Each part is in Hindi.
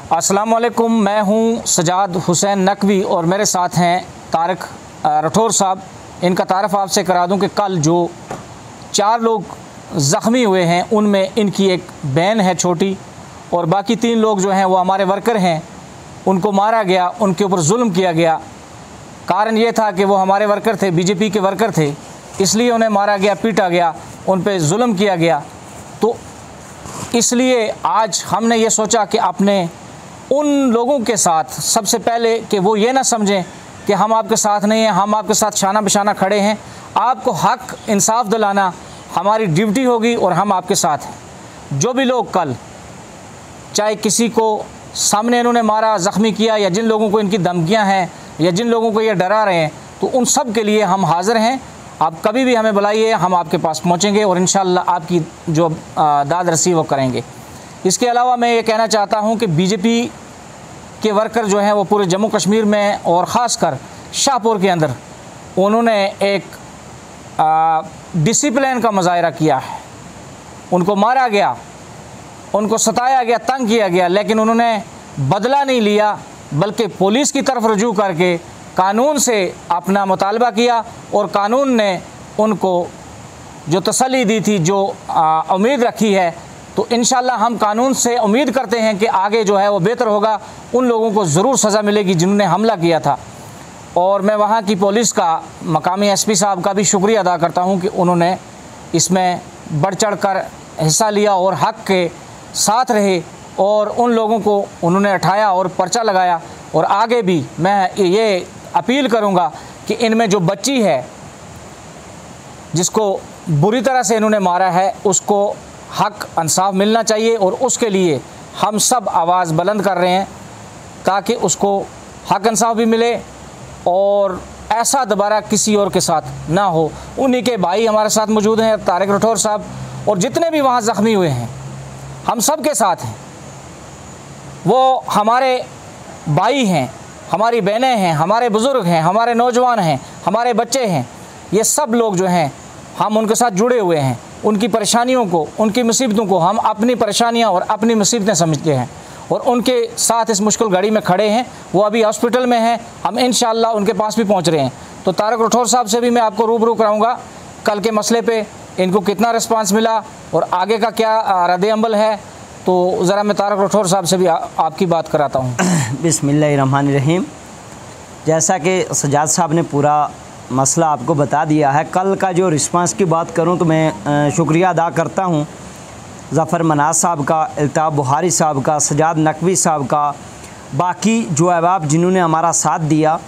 अस्सलाम वालेकुम, मैं हूं सजाद हुसैन नकवी और मेरे साथ हैं तारिक राठौर साहब। इनका तारफ़ आपसे करा दूं कि कल जो 4 लोग ज़ख्मी हुए हैं उनमें इनकी एक बहन है छोटी, और बाकी 3 लोग जो हैं वो हमारे वर्कर हैं। उनको मारा गया, उनके ऊपर जुल्म किया गया। कारण ये था कि वो हमारे वर्कर थे, बीजेपी के वर्कर थे, इसलिए उन्हें मारा गया, पीटा गया, उन पे जुल्म किया गया। तो इसलिए आज हमने ये सोचा कि अपने उन लोगों के साथ सबसे पहले कि वो ये ना समझें कि हम आपके साथ नहीं हैं, हम आपके साथ शाना बिशाना खड़े हैं। आपको हक इंसाफ दिलाना हमारी ड्यूटी होगी और हम आपके साथ हैं। जो भी लोग कल चाहे किसी को सामने इन्होंने मारा, ज़ख्मी किया, या जिन लोगों को इनकी धमकियां हैं या जिन लोगों को ये डरा रहे हैं, तो उन सब के लिए हम हाज़िर हैं। आप कभी भी हमें बुलाइए, हम आपके पास पहुंचेंगे और इंशाअल्लाह आपकी जो दाद रसी वो करेंगे। इसके अलावा मैं ये कहना चाहता हूं कि बीजेपी के वर्कर जो हैं वो पूरे जम्मू कश्मीर में और ख़ासकर शाहपुर के अंदर उन्होंने एक डिसिप्लिन का मुजाहिरा किया है। उनको मारा गया, उनको सताया गया, तंग किया गया, लेकिन उन्होंने बदला नहीं लिया, बल्कि पुलिस की तरफ रुजू करके कानून से अपना मुतालबा किया और कानून ने उनको जो तसल्ली दी थी, जो उम्मीद रखी है, तो इंशाअल्लाह हम कानून से उम्मीद करते हैं कि आगे जो है वो बेहतर होगा। उन लोगों को ज़रूर सज़ा मिलेगी जिन्होंने हमला किया था। और मैं वहाँ की पुलिस का, मकामी एसपी साहब का भी शुक्रिया अदा करता हूँ कि उन्होंने इसमें बढ़ चढ़ कर हिस्सा लिया और हक़ के साथ रहे और उन लोगों को उन्होंने उठाया और पर्चा लगाया। और आगे भी मैं ये अपील करूँगा कि इनमें जो बच्ची है जिसको बुरी तरह से इन्होंने मारा है, उसको हक़ इंसाफ मिलना चाहिए और उसके लिए हम सब आवाज़ बुलंद कर रहे हैं ताकि उसको हक़ इंसाफ भी मिले और ऐसा दोबारा किसी और के साथ ना हो। उन्हीं के भाई हमारे साथ मौजूद हैं, तारिक राठौर साहब, और जितने भी वहाँ ज़ख्मी हुए हैं हम सब के साथ हैं। वो हमारे भाई हैं, हमारी बहनें हैं, हमारे बुज़ुर्ग हैं, हमारे नौजवान हैं, हमारे बच्चे हैं। ये सब लोग जो हैं हम उनके साथ जुड़े हुए हैं। उनकी परेशानियों को, उनकी मुसीबतों को हम अपनी परेशानियां और अपनी मुसीबतें समझते हैं और उनके साथ इस मुश्किल घड़ी में खड़े हैं। वो अभी हॉस्पिटल में हैं, हम इंशाअल्लाह उनके पास भी पहुंच रहे हैं। तो तारिक राठौर साहब से भी मैं आपको रूबरू कराऊंगा कल के मसले पे, इनको कितना रिस्पांस मिला और आगे का क्या रद्द-ए-अमल है। तो ज़रा मैं तारिक राठौर साहब से भी आपकी बात कराता हूँ। बिस्मिल्लाहिर्रहमानिर्रहीम। जैसा कि सजाद साहब ने पूरा मसला आपको बता दिया है, कल का जो रिस्पांस की बात करूं तो मैं शुक्रिया अदा करता हूं ज़फ़र मनाज साहब का, अल्ताफ़ बुखारी साहब का, सजाद नकवी साहब का, बाकी जो अहबाब जिन्होंने हमारा साथ दिया।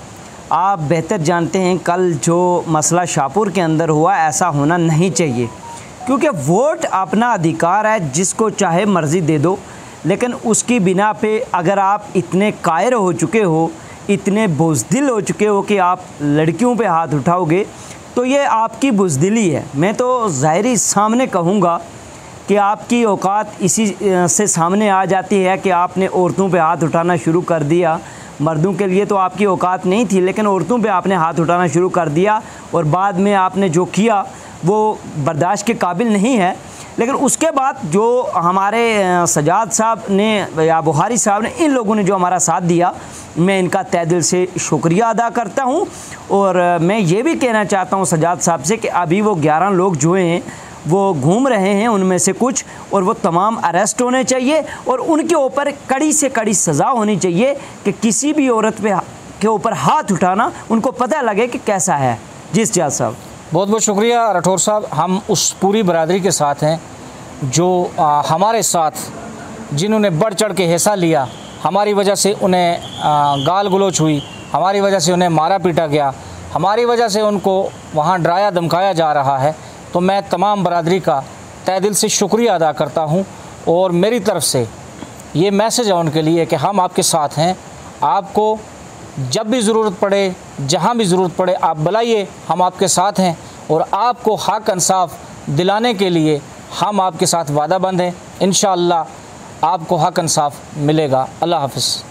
आप बेहतर जानते हैं कल जो मसला शाहपुर के अंदर हुआ, ऐसा होना नहीं चाहिए, क्योंकि वोट अपना अधिकार है, जिसको चाहे मर्ज़ी दे दो। लेकिन उसकी बिना पे अगर आप इतने कायर हो चुके हो, इतने बुज़दिल हो चुके हो कि आप लड़कियों पे हाथ उठाओगे, तो ये आपकी बुज़दिली है। मैं तो ज़ाहिरी सामने कहूँगा कि आपकी औकात इसी से सामने आ जाती है कि आपने औरतों पे हाथ उठाना शुरू कर दिया। मर्दों के लिए तो आपकी औकात नहीं थी, लेकिन औरतों पे आपने हाथ उठाना शुरू कर दिया और बाद में आपने जो किया वो बर्दाश्त के काबिल नहीं है। लेकिन उसके बाद जो हमारे सजाद साहब ने या बुखारी साहब ने, इन लोगों ने जो हमारा साथ दिया, मैं इनका तहे दिल से शुक्रिया अदा करता हूं। और मैं ये भी कहना चाहता हूं सजाद साहब से कि अभी वो 11 लोग जो हैं वो घूम रहे हैं, उनमें से कुछ, और वो तमाम अरेस्ट होने चाहिए और उनके ऊपर कड़ी से कड़ी सज़ा होनी चाहिए कि किसी भी औरत के ऊपर हाथ उठाना उनको पता लगे कि कैसा है। जी सजाद साहब, बहुत बहुत शुक्रिया राठौर साहब। हम उस पूरी बरादरी के साथ हैं जो हमारे साथ जिन्होंने बढ़ चढ़ के हिस्सा लिया। हमारी वजह से उन्हें गाल गलोच हुई, हमारी वजह से उन्हें मारा पीटा गया, हमारी वजह से उनको वहाँ डराया धमकाया जा रहा है। तो मैं तमाम बरादरी का तहे दिल से शुक्रिया अदा करता हूँ और मेरी तरफ से ये मैसेज है उनके लिए कि हम आपके साथ हैं। आपको जब भी ज़रूरत पड़े, जहाँ भी ज़रूरत पड़े, आप बुलाइए, हम आपके साथ हैं और आपको हक़ इंसाफ दिलाने के लिए हम आपके साथ वादा बंद हैं। इंशाअल्लाह आपको हक़ इंसाफ मिलेगा। अल्लाह हाफ़िज़।